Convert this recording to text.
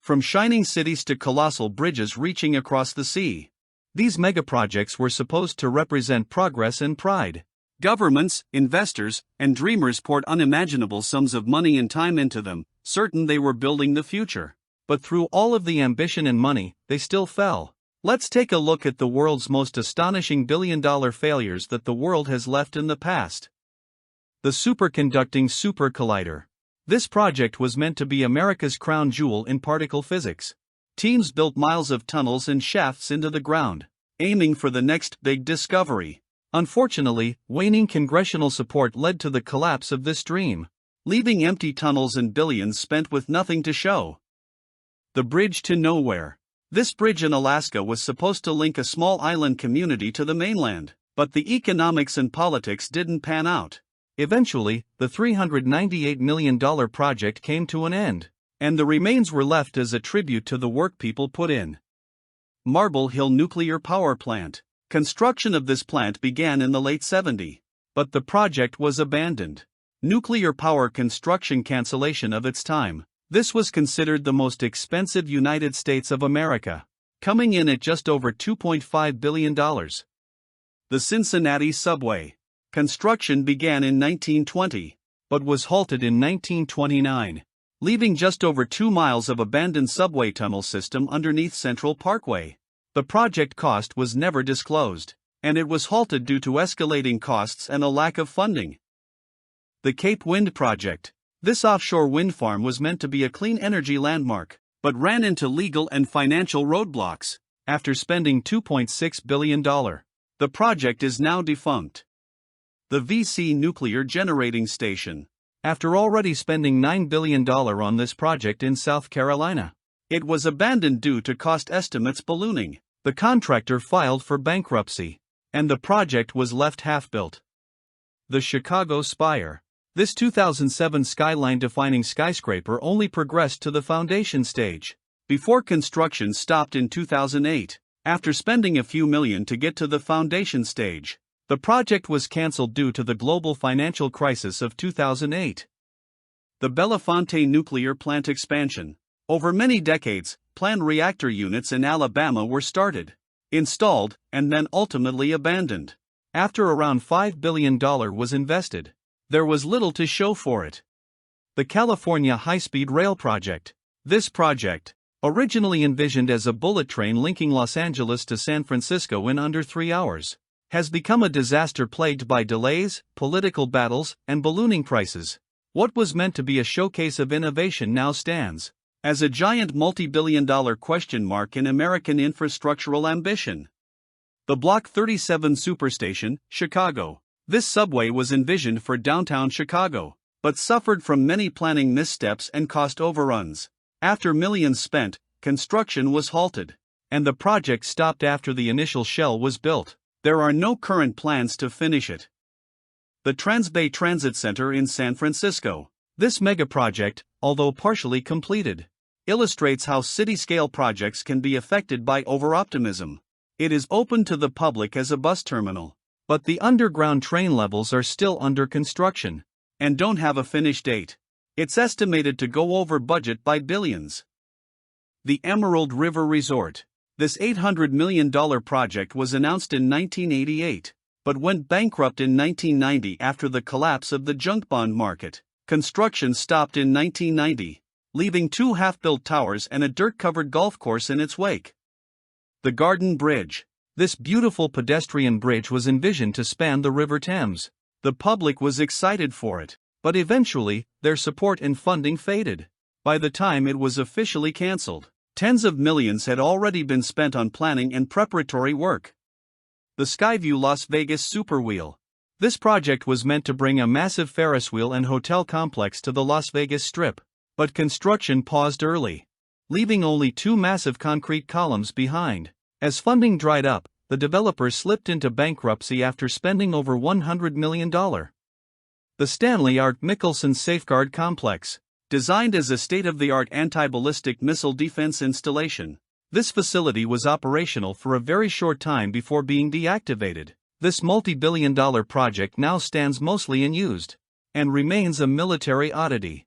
from shining cities to colossal bridges reaching across the sea. These megaprojects were supposed to represent progress and pride. Governments, investors, and dreamers poured unimaginable sums of money and time into them, certain they were building the future. But through all of the ambition and money, they still fell. Let's take a look at the world's most astonishing billion-dollar failures that the world has left in the past. The Superconducting Super Collider. This project was meant to be America's crown jewel in particle physics. Teams built miles of tunnels and shafts into the ground, aiming for the next big discovery. Unfortunately, waning congressional support led to the collapse of this dream, leaving empty tunnels and billions spent with nothing to show. The Bridge to Nowhere. This bridge in Alaska was supposed to link a small island community to the mainland, but the economics and politics didn't pan out. Eventually, the $398 million project came to an end, and the remains were left as a tribute to the work people put in. Marble Hill Nuclear Power Plant. Construction of this plant began in the late 70s, but the project was abandoned. Nuclear power construction cancellation of its time. This was considered the most expensive United States of America, coming in at just over $2.5 billion. The Cincinnati Subway. Construction began in 1920, but was halted in 1929, leaving just over 2 miles of abandoned subway tunnel system underneath Central Parkway. The project cost was never disclosed, and it was halted due to escalating costs and a lack of funding. The Cape Wind Project. This offshore wind farm was meant to be a clean energy landmark, but ran into legal and financial roadblocks. After spending $2.6 billion, the project is now defunct. The VC Nuclear Generating Station. After already spending $9 billion on this project in South Carolina, it was abandoned due to cost estimates ballooning. The contractor filed for bankruptcy, and the project was left half-built. The Chicago Spire. This 2007 skyline-defining skyscraper only progressed to the foundation stage, before construction stopped in 2008. After spending a few million to get to the foundation stage, the project was cancelled due to the global financial crisis of 2008. The Bellefonte Nuclear Plant Expansion. Over many decades, planned reactor units in Alabama were started, installed, and then ultimately abandoned. After around $5 billion was invested, there was little to show for it. The California High-Speed Rail Project. This project, originally envisioned as a bullet train linking Los Angeles to San Francisco in under 3 hours, has become a disaster plagued by delays, political battles, and ballooning prices. What was meant to be a showcase of innovation now stands as a giant multi-billion-dollar question mark in American infrastructural ambition. The Block 37 Superstation, Chicago. This subway was envisioned for downtown Chicago, but suffered from many planning missteps and cost overruns. After millions spent, construction was halted, and the project stopped after the initial shell was built. There are no current plans to finish it. The Transbay Transit Center in San Francisco. This megaproject, although partially completed, illustrates how city-scale projects can be affected by over-optimism. It is open to the public as a bus terminal, but the underground train levels are still under construction and don't have a finish date. It's estimated to go over budget by billions. The Emerald River Resort. This $800 million project was announced in 1988, but went bankrupt in 1990 after the collapse of the junk bond market. Construction stopped in 1990, leaving 2 half-built towers and a dirt-covered golf course in its wake. The Garden Bridge. This beautiful pedestrian bridge was envisioned to span the River Thames. The public was excited for it, but eventually, their support and funding faded. By the time it was officially cancelled, tens of millions had already been spent on planning and preparatory work. The Skyview Las Vegas Superwheel. This project was meant to bring a massive Ferris wheel and hotel complex to the Las Vegas Strip, but construction paused early, leaving only 2 massive concrete columns behind. As funding dried up, the developer slipped into bankruptcy after spending over $100 million. The Stanley Art Mickelson Safeguard Complex. Designed as a state-of-the-art anti-ballistic missile defense installation, this facility was operational for a very short time before being deactivated. This multi-billion-dollar project now stands mostly unused and remains a military oddity.